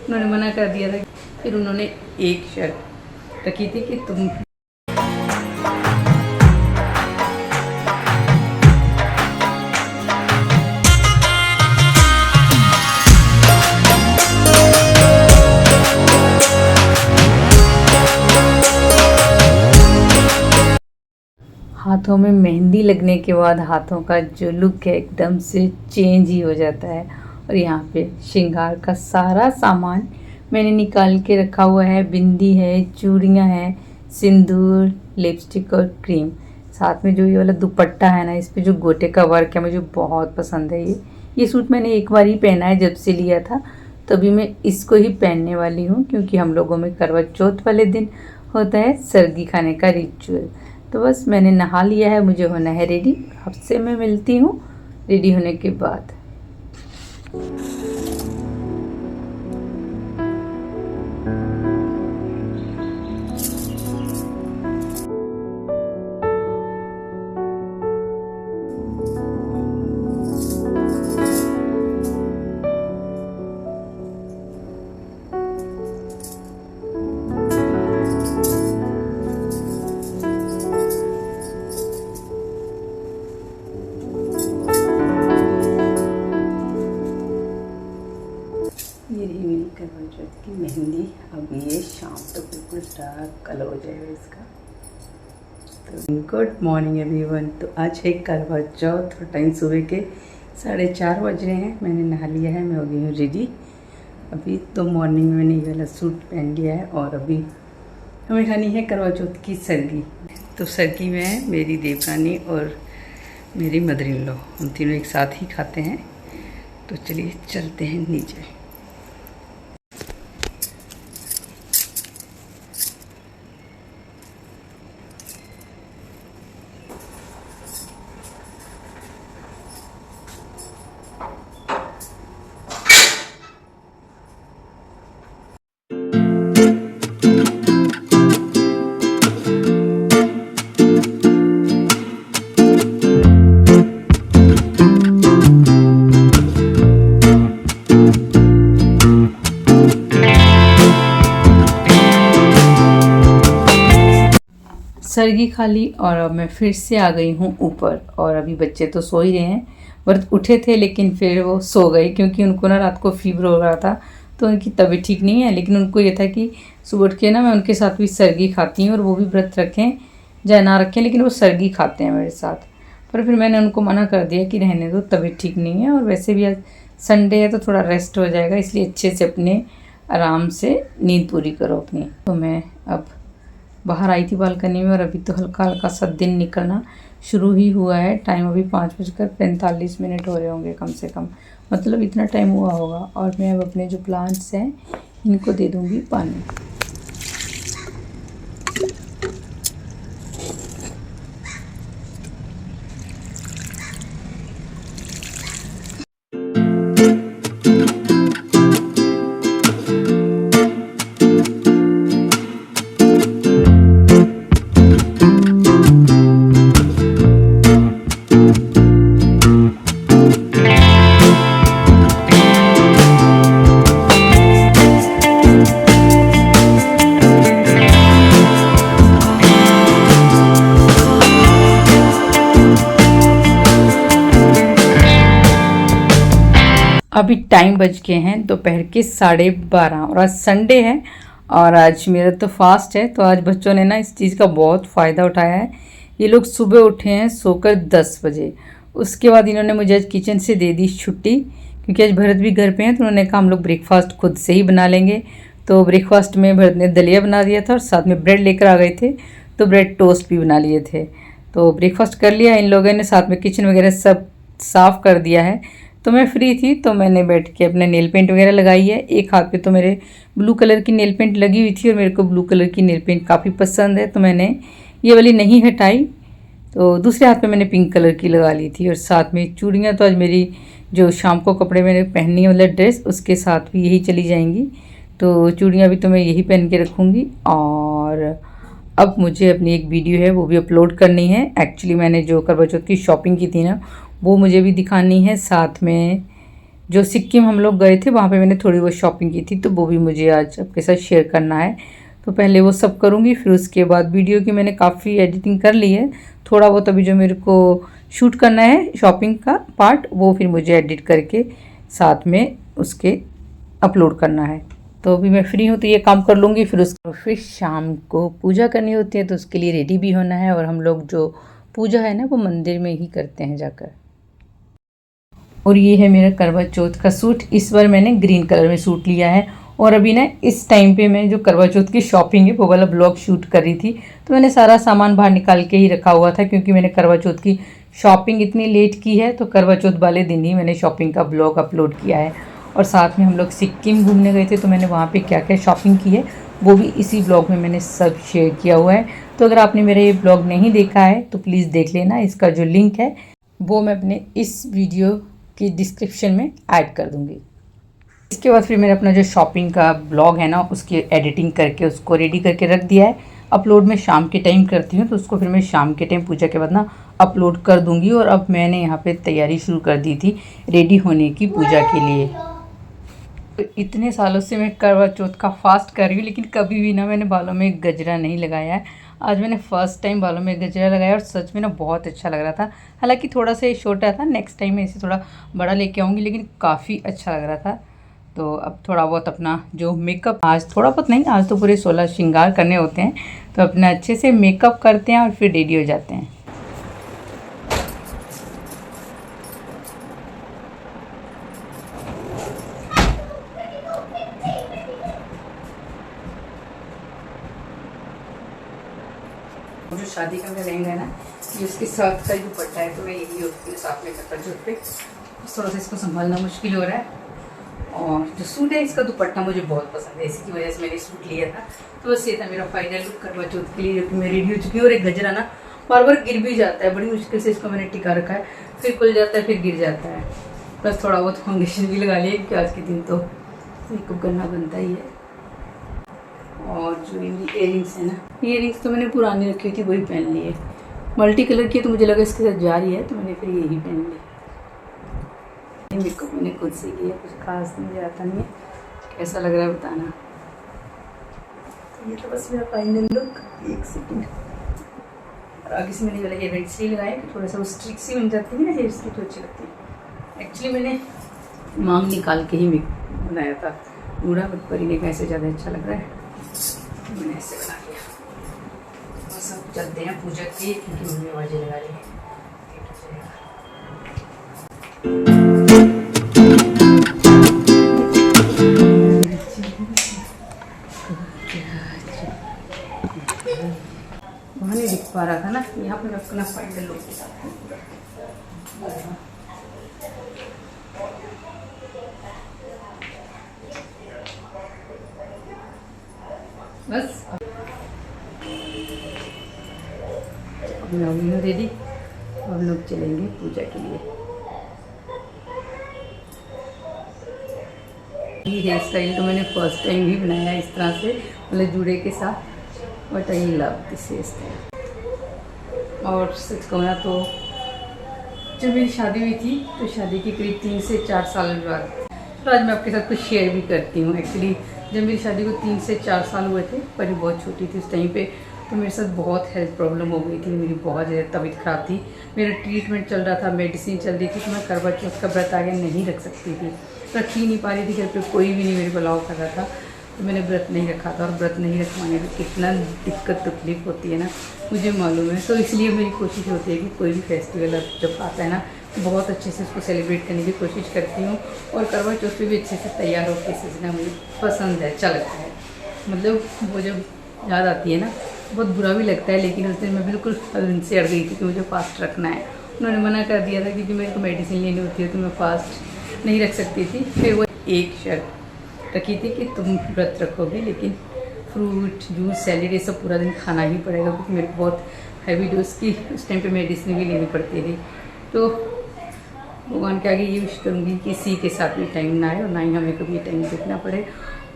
उन्होंने मना कर दिया था। फिर उन्होंने एक शर्त रखी थी कि तुम हाथों में मेहंदी लगने के बाद हाथों का जो लुक है एकदम से चेंज ही हो जाता है। और यहाँ पे श्रृंगार का सारा सामान मैंने निकाल के रखा हुआ है। बिंदी है, चूड़ियाँ हैं, सिंदूर, लिपस्टिक और क्रीम। साथ में जो ये वाला दुपट्टा है ना, इस पे जो गोटे का वर्क है मुझे बहुत पसंद है। ये सूट मैंने एक बार ही पहना है जब से लिया था, तभी मैं इसको ही पहनने वाली हूँ, क्योंकि हम लोगों में करवा चौथ वाले दिन होता है सरगी खाने का रिचुअल। तो बस मैंने नहा लिया है, मुझे होना है रेडी। आपसे मैं मिलती हूँ रेडी होने के बाद। ये रही मेरी करवा चौथ की मेहंदी। अब ये शाम तक बिल्कुल डार्क कलर हो जाएगा इसका। तो गुड मॉर्निंग एवरीवन। तो आज है करवा चौथ और टाइम सुबह के 4:30 बज रहे हैं। मैंने नहा लिया है, मैं हो गई हूँ रेडी। अभी तो मॉर्निंग में मैंने ये वाला सूट पहन लिया है और अभी हमें खानी है करवा चौथ की सरगी। तो सरगी में मेरी देवरानी और मेरी मदर इन लॉ, हम तीनों एक साथ ही खाते हैं। तो चलिए चलते हैं नीचे। सरगी खा ली और अब मैं फिर से आ गई हूँ ऊपर। और अभी बच्चे तो सो ही रहे हैं। व्रत उठे थे लेकिन फिर वो सो गए, क्योंकि उनको ना रात को फीवर हो रहा था, तो उनकी तबीयत ठीक नहीं है। लेकिन उनको ये था कि सुबह उठ के ना मैं उनके साथ भी सरगी खाती हूँ, और वो भी व्रत रखें या ना रखें, लेकिन वो सरगी खाते हैं मेरे साथ। पर फिर मैंने उनको मना कर दिया कि रहने दो, तबीयत ठीक नहीं है, और वैसे भी आज संडे है तो थोड़ा रेस्ट हो जाएगा, इसलिए अच्छे से अपने आराम से नींद पूरी करो अपनी। तो मैं अब बाहर आई थी बालकनी में, और अभी तो हल्का हल्का सा दिन निकलना शुरू ही हुआ है। टाइम अभी 5:45 हो रहे होंगे कम से कम, मतलब इतना टाइम हुआ होगा। और मैं अब अपने जो प्लांट्स हैं इनको दे दूँगी पानी। अभी टाइम बज गए हैं दोपहर के 12:30, और आज संडे है और आज मेरा तो फास्ट है। तो आज बच्चों ने ना इस चीज़ का बहुत फ़ायदा उठाया है। ये लोग सुबह उठे हैं सोकर 10 बजे। उसके बाद इन्होंने मुझे आज किचन से दे दी छुट्टी, क्योंकि आज भरत भी घर पे हैं। तो उन्होंने कहा हम लोग ब्रेकफास्ट खुद से ही बना लेंगे। तो ब्रेकफास्ट में भरत ने दलिया बना दिया था और साथ में ब्रेड लेकर आ गए थे, तो ब्रेड टोस्ट भी बना लिए थे। तो ब्रेकफास्ट कर लिया इन लोगों ने, साथ में किचन वगैरह सब साफ़ कर दिया है। तो मैं फ्री थी तो मैंने बैठ के अपने नेल पेंट वगैरह लगाई है। एक हाथ पे तो मेरे ब्लू कलर की नेल पेंट लगी हुई थी, और मेरे को ब्लू कलर की नेल पेंट काफ़ी पसंद है, तो मैंने ये वाली नहीं हटाई। तो दूसरे हाथ पे मैंने पिंक कलर की लगा ली थी। और साथ में चूड़ियाँ तो आज मेरी जो शाम को कपड़े मैंने पहननी है, मतलब ड्रेस, उसके साथ भी यही चली जाएंगी। तो चूड़ियाँ भी तो मैं यही पहन के रखूँगी। और अब मुझे अपनी एक वीडियो है वो भी अपलोड करनी है। एक्चुअली मैंने जो करवा चौथ की शॉपिंग की थी ना, वो मुझे भी दिखानी है। साथ में जो सिक्किम हम लोग गए थे वहाँ पे मैंने थोड़ी बहुत शॉपिंग की थी, तो वो भी मुझे आज आपके साथ शेयर करना है। तो पहले वो सब करूँगी, फिर उसके बाद वीडियो की मैंने काफ़ी एडिटिंग कर ली है। थोड़ा बहुत अभी जो मेरे को शूट करना है शॉपिंग का पार्ट, वो फिर मुझे एडिट करके साथ में उसके अपलोड करना है। तो अभी मैं फ्री हूँ तो ये काम कर लूँगी, फिर शाम को पूजा करनी होती है, तो उसके लिए रेडी भी होना है। और हम लोग जो पूजा है ना वो मंदिर में ही करते हैं जाकर। और ये है मेरा करवा चौथ का सूट। इस बार मैंने ग्रीन कलर में सूट लिया है। और अभी ना इस टाइम पे मैं जो करवा चौथ की शॉपिंग है वो वाला ब्लॉग शूट कर रही थी, तो मैंने सारा सामान बाहर निकाल के ही रखा हुआ था, क्योंकि मैंने करवा चौथ की शॉपिंग इतनी लेट की है, तो करवा चौथ वाले दिन ही मैंने शॉपिंग का ब्लॉग अपलोड किया है। और साथ में हम लोग सिक्किम घूमने गए थे, तो मैंने वहाँ पे क्या क्या शॉपिंग की है वो भी इसी ब्लॉग में मैंने सब शेयर किया हुआ है। तो अगर आपने मेरा ये ब्लॉग नहीं देखा है तो प्लीज़ देख लेना। इसका जो लिंक है वो मैं अपने इस वीडियो की डिस्क्रिप्शन में ऐड कर दूँगी। इसके बाद फिर मैंने अपना जो शॉपिंग का ब्लॉग है ना उसकी एडिटिंग करके उसको रेडी करके रख दिया है। अपलोड मैं शाम के टाइम करती हूँ, तो उसको फिर मैं शाम के टाइम पूजा के बाद ना अपलोड कर दूँगी। और अब मैंने यहाँ पे तैयारी शुरू कर दी थी रेडी होने की पूजा के लिए। तो इतने सालों से मैं करवा चौथ का फास्ट कर रही हूँ, लेकिन कभी भी ना मैंने बालों में गजरा नहीं लगाया है। आज मैंने फ़र्स्ट टाइम बालों में गजरा लगाया और सच में ना बहुत अच्छा लग रहा था। हालांकि थोड़ा सा ये छोटा था, नेक्स्ट टाइम मैं इसे थोड़ा बड़ा लेके आऊँगी, लेकिन काफ़ी अच्छा लग रहा था। तो अब थोड़ा बहुत अपना जो मेकअप, आज थोड़ा बहुत नहीं, आज तो पूरे 16 श्रृंगार करने होते हैं, तो अपना अच्छे से मेकअप करते हैं और फिर रेडी हो जाते हैं। जो शादी का मेरा लहंगा है ना, ये उसके साथ का ही दुपट्टा है, तो मैं यही होती हूँ साथ में करता चौथ पे। थोड़ा सा इसको संभालना मुश्किल हो रहा है। और जो सूट है इसका दुपट्टा मुझे बहुत पसंद है, इसी की वजह से मैंने सूट लिया था। तो बस ये था मेरा फाइनल लुक करवा चौथ के लिए, जो कि मैं रेडी हो चुकी हूँ। और एक गजरा ना बार बार गिर भी जाता है, बड़ी मुश्किल से इसको मैंने टिका रखा है, फिर खुल जाता है फिर गिर जाता है। बस थोड़ा बहुत फाउंडेशन भी लगा लिया, क्योंकि आज के दिन तो मेकअप करना बनता ही है। और जो मेरी इयरिंग्स है ना, इयरिंग्स तो मैंने पुरानी रखी थी, वही पहन ली है। मल्टी कलर की है तो मुझे लगा इसके साथ जा रही है, तो मैंने फिर यही पहन ली। मेकअप मैंने खुद से किया, कुछ खास नहीं आता नहीं है। कैसा लग रहा है बताना। तो ये तो बस मेरा फाइनल लुक। एक सेकंड। और आगे से मैंने वाला हेयर बैंड इसलिए लगाया कि थोड़ा सा वो स्ट्रिक सी बन जाती है ना हेयर्स की, तो अच्छी लगती है। एक्चुअली मैंने मांग निकाल के ही बनाया था बूढ़ा, बट परी ने कहा ऐसे ज़्यादा अच्छा लग रहा है, तो मैंने ऐसे बना लिया। बस अब चलते हैं पूजा की, क्योंकि मम्मी आवाज़ें लगा रही है। वहाँ नहीं दिख पा रहा था ना, यहाँ पे मैं अपना फाइनल लुक के साथ बस अब मैं हूँ रेडी, हम लोग चलेंगे पूजा के लिए। ये हेयर स्टाइल तो मैंने फर्स्ट टाइम ही बनाया इस तरह से, मतलब जूड़े के साथ, but I love this hair style. और सच कहूँ तो जब मेरी शादी हुई थी, तो शादी के करीब 3 से 4 साल बाद, तो आज मैं आपके साथ कुछ शेयर भी करती हूँ। एक्चुअली जब मेरी शादी को 3 से 4 साल हुए थे, पर बहुत छोटी थी उस टाइम पे, तो मेरे साथ बहुत हेल्थ प्रॉब्लम हो गई थी, मेरी बहुत ज़्यादा तबीयत ख़राब थी, मेरा ट्रीटमेंट चल रहा था, मेडिसिन चल रही थी, तो मैं करवा चौथ का व्रत आगे नहीं रख सकती थी, रख ही नहीं पा रही थी। घर पे कोई भी नहीं मेरे बुलाव कर रहा था, तो मैंने व्रत नहीं रखा था। और व्रत नहीं रखवाने में कितना दिक्कत तकलीफ होती है ना, मुझे मालूम है। तो इसलिए मेरी कोशिश होती है कि कोई भी फेस्टिवल जब आता है ना, बहुत अच्छे से उसको सेलिब्रेट करने की कोशिश करती हूँ। और करवा चौथ पे भी अच्छे से तैयार होकर सजना मुझे पसंद है, अच्छा लगता है। मतलब वो जब याद आती है ना, बहुत बुरा भी लगता है, लेकिन उस दिन मैं बिल्कुल उनसे अड़ गई थी कि मुझे फास्ट रखना है। उन्होंने मना कर दिया था, क्योंकि मेरे को मेडिसिन लेनी होती है, तो मैं फास्ट नहीं रख सकती थी। फिर वो एक शर्त रखी थी कि तुम व्रत रखोगे, लेकिन फ्रूट जूस सैलेड ये सब पूरा दिन खाना ही पड़ेगा, क्योंकि मेरे को बहुत हैवी डोज की उस टाइम पे मेडिसिन भी लेनी पड़ती थी। तो भगवान के आगे ये विश करूँगी कि किसी के साथ भी टाइम ना आए, और ना ही हमें कभी टाइम देखना पड़े,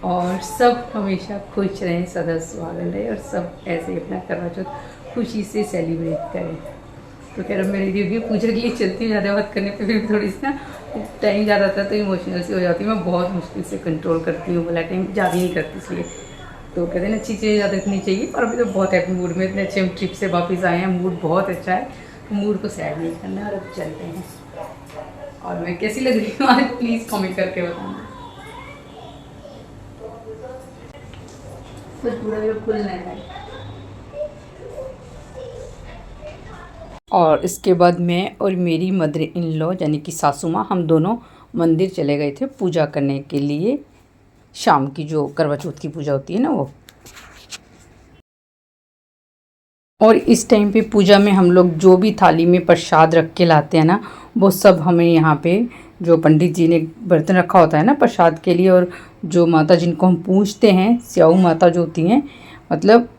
और सब हमेशा खुश रहें, सदा सुहागन रहे, और सब ऐसे ही अपना करवा चौथ खुशी से सेलिब्रेट करें। तो कह रहा मैं रेडी होगी पूजा के लिए चलती हूँ, ज़्यादा बात करने पे फिर थोड़ी सी ना टाइम ज़्यादा आता है तो इमोशनल सी हो जाती हूँ, मैं बहुत मुश्किल से कंट्रोल करती हूँ, वाला टाइम ज़्यादा नहीं करती इसलिए। तो कहते हैं ना अच्छी चीज़ें ज़्यादा रखनी चाहिए, और अभी तो बहुत हैप्पी मूड में, इतने अच्छे हम ट्रिप से वापस आए हैं, मूड बहुत अच्छा है, मूड को सैड नहीं करना है। और अब चलते हैं, और मैं कैसी लग रही हूँ आज प्लीज़ कमेंट करके बताना। कुछ पूरा भी खुल नहीं है। और इसके बाद मैं और मेरी मदर इन लॉ यानी कि सासू माँ, हम दोनों मंदिर चले गए थे पूजा करने के लिए, शाम की जो करवा चौथ की पूजा होती है ना वो। और इस टाइम पे पूजा में हम लोग जो भी थाली में प्रसाद रख के लाते हैं ना, वो सब हमें यहाँ पे जो पंडित जी ने बर्तन रखा होता है ना प्रसाद के लिए, और जो माता जिनको हम पूजते हैं, स्याऊ माता जो होती हैं, मतलब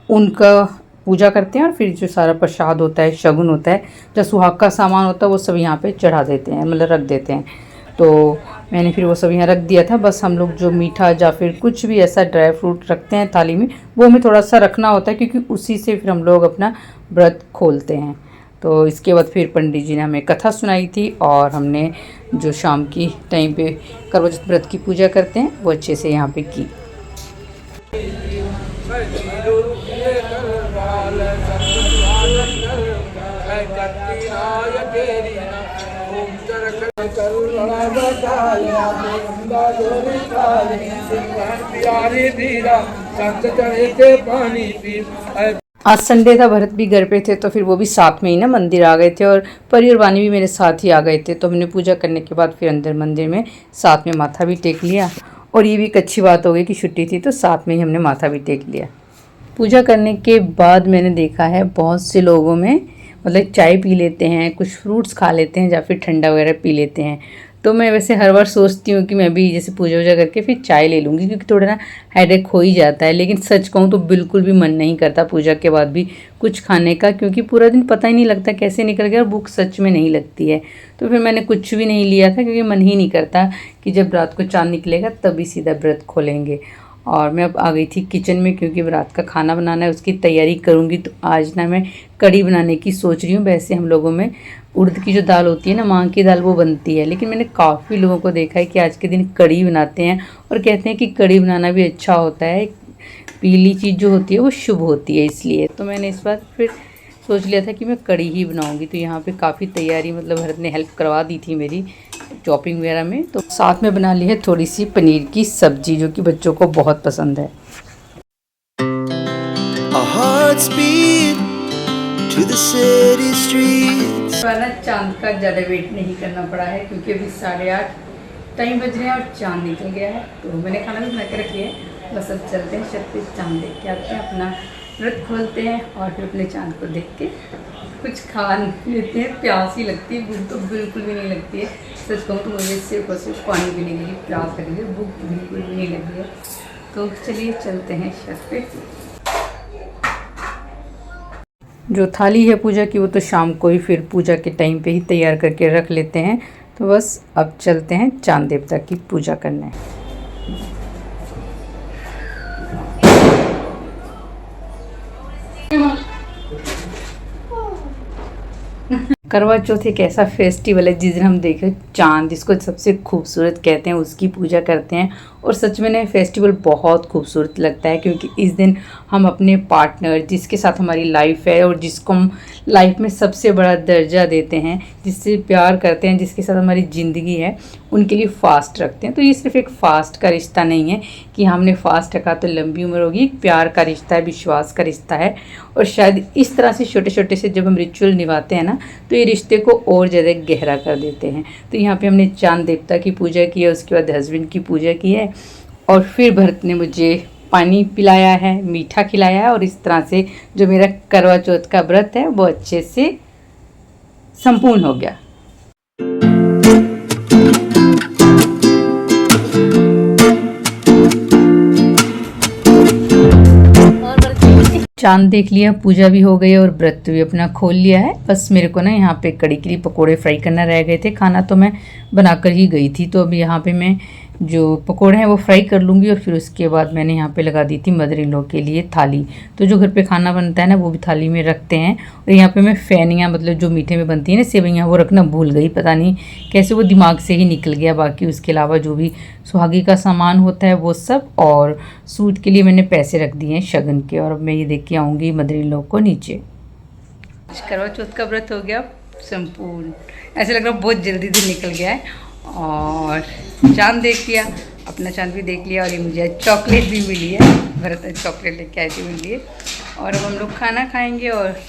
उनका पूजा करते हैं। और फिर जो सारा प्रसाद होता है, शगुन होता है, जो सुहाग का सामान होता है, वो सब यहाँ पे चढ़ा देते हैं, मतलब रख देते हैं। तो मैंने फिर वो सब यहाँ रख दिया था। बस हम लोग जो मीठा या फिर कुछ भी ऐसा ड्राई फ्रूट रखते हैं थाली में, वो हमें थोड़ा सा रखना होता है, क्योंकि उसी से फिर हम लोग अपना व्रत खोलते हैं। तो इसके बाद फिर पंडित जी ने हमें कथा सुनाई थी, और हमने जो शाम की टाइम पे करवा चौथ व्रत की पूजा करते हैं वो अच्छे से यहाँ पे की। आज संडे था, भरत भी घर पे थे, तो फिर वो भी साथ में ही ना मंदिर आ गए थे, और परी और वानी भी मेरे साथ ही आ गए थे। तो हमने पूजा करने के बाद फिर अंदर मंदिर में साथ में माथा भी टेक लिया, और ये भी एक अच्छी बात हो गई कि छुट्टी थी तो साथ में ही हमने माथा भी टेक लिया। पूजा करने के बाद मैंने देखा है बहुत से लोगों में मतलब चाय पी लेते हैं, कुछ फ्रूट्स खा लेते हैं, या फिर ठंडा वगैरह पी लेते हैं। तो मैं वैसे हर बार सोचती हूँ कि मैं भी जैसे पूजा वूजा करके फिर चाय ले लूँगी, क्योंकि थोड़ा ना हेडेक हो ही जाता है। लेकिन सच कहूँ तो बिल्कुल भी मन नहीं करता पूजा के बाद भी कुछ खाने का, क्योंकि पूरा दिन पता ही नहीं लगता कैसे निकल गया, और भूख सच में नहीं लगती है। तो फिर मैंने कुछ भी नहीं लिया था, क्योंकि मन ही नहीं करता कि जब रात को चाँद निकलेगा तभी सीधा व्रत खोलेंगे। और मैं अब आ गई थी किचन में, क्योंकि रात का खाना बनाना है, उसकी तैयारी करूँगी। तो आज ना मैं कढ़ी बनाने की सोच रही हूँ। वैसे हम लोगों में उड़द की जो दाल होती है ना, मांग की दाल, वो बनती है, लेकिन मैंने काफ़ी लोगों को देखा है कि आज के दिन कढ़ी बनाते हैं, और कहते हैं कि कढ़ी बनाना भी अच्छा होता है, पीली चीज़ जो होती है वो शुभ होती है। इसलिए तो मैंने इस बार फिर सोच लिया था कि मैं कढ़ी ही बनाऊंगी। तो यहाँ पे काफ़ी तैयारी, मतलब भरत ने हेल्प करवा दी थी मेरी चॉपिंग वगैरह में। तो साथ में बना ली है थोड़ी सी पनीर की सब्जी, जो कि बच्चों को बहुत पसंद है। चांद का ज़्यादा वेट नहीं करना पड़ा है, क्योंकि अभी 8:30 टाइम बज रहे हैं और चांद निकल गया है। तो मैंने खाना भी बना के रखी है, बस अब चलते हैं छत पे, चांद देख के आते हैं, अपना व्रत खोलते हैं, और फिर अपने चांद को देख के कुछ खा लेते हैं। प्यास ही लगती है, भूख तो बिल्कुल भी नहीं लगती है। सच कहूँ तो मुझे सिर्फ और सिर्फ पानी पीने के लिए प्यास लगी है, भूख बिल्कुल भी नहीं लगी है। तो चलिए चलते हैं छत पे। जो थाली है पूजा की, वो तो शाम को ही फिर पूजा के टाइम पे ही तैयार करके रख लेते हैं। तो बस अब चलते हैं चांद देवता की पूजा करने। करवा चौथ एक ऐसा फेस्टिवल है जिस दिन हम देखें चांद, जिसको सबसे खूबसूरत कहते हैं, उसकी पूजा करते हैं। और सच में ना फेस्टिवल बहुत खूबसूरत लगता है, क्योंकि इस दिन हम अपने पार्टनर, जिसके साथ हमारी लाइफ है और जिसको हम लाइफ में सबसे बड़ा दर्जा देते हैं, जिससे प्यार करते हैं, जिसके साथ हमारी ज़िंदगी है, उनके लिए फ़ास्ट रखते हैं। तो ये सिर्फ एक फ़ास्ट का रिश्ता नहीं है कि हमने फ़ास्ट रखा तो लंबी उम्र होगी, एक प्यार का रिश्ता है, विश्वास का रिश्ता है। और शायद इस तरह से छोटे छोटे से जब हम रिचुअल निभाते हैं ना, तो ये रिश्ते को और ज़्यादा गहरा कर देते हैं। तो यहाँ पे हमने चांद देवता की पूजा की है, उसके बाद हस्बैंड की पूजा की है, और फिर भरत ने मुझे पानी पिलाया है, मीठा खिलाया है, और इस तरह से जो मेरा करवा चौथ का व्रत है वो अच्छे से संपूर्ण हो गया। चांद देख लिया, पूजा भी हो गई और व्रत भी अपना खोल लिया है। बस मेरे को ना यहाँ पे कड़ी के लिए पकोड़े फ्राई करना रह गए थे, खाना तो मैं बनाकर ही गई थी। तो अब यहाँ पे मैं जो पकोड़े हैं वो फ्राई कर लूँगी और फिर उसके बाद मैंने यहाँ पे लगा दी थी मदर इन लॉ के लिए थाली। तो जो घर पे खाना बनता है ना वो भी थाली में रखते हैं। और यहाँ पे मैं फेनियाँ मतलब जो मीठे में बनती है ना सेवइयाँ वो रखना भूल गई, पता नहीं कैसे वो दिमाग से ही निकल गया। बाकी उसके अलावा जो भी सुहागी का सामान होता है वो सब, और सूट के लिए मैंने पैसे रख दिए हैं शगन के। और अब मैं ये देख के आऊँगी मदर इन लॉ को नीचे। करवा चौथ का व्रत हो गया संपूर्ण, ऐसे लग रहा है बहुत जल्दी से निकल गया है। और चांद देख लिया, अपना चांद भी देख लिया, और ये मुझे चॉकलेट भी मिली है, भरत चॉकलेट लेके आई थी मेरे लिए। और अब हम लोग खाना खाएंगे और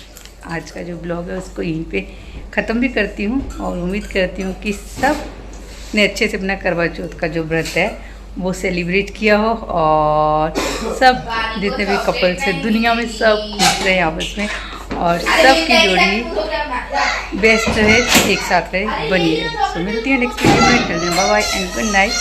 आज का जो ब्लॉग है उसको यहीं पे ख़त्म भी करती हूँ। और उम्मीद करती हूँ कि सब ने अच्छे से अपना करवा चौथ का जो व्रत है वो सेलिब्रेट किया हो, और सब जितने भी कपल्स हैं दुनिया में सब खुश रहे आपस में, और सबकी जोड़ी बेस्ट रहे, एक साथ रहे, बनी रहे। तो मिलती है नेक्स्ट वीडियो में। Bye bye and good night.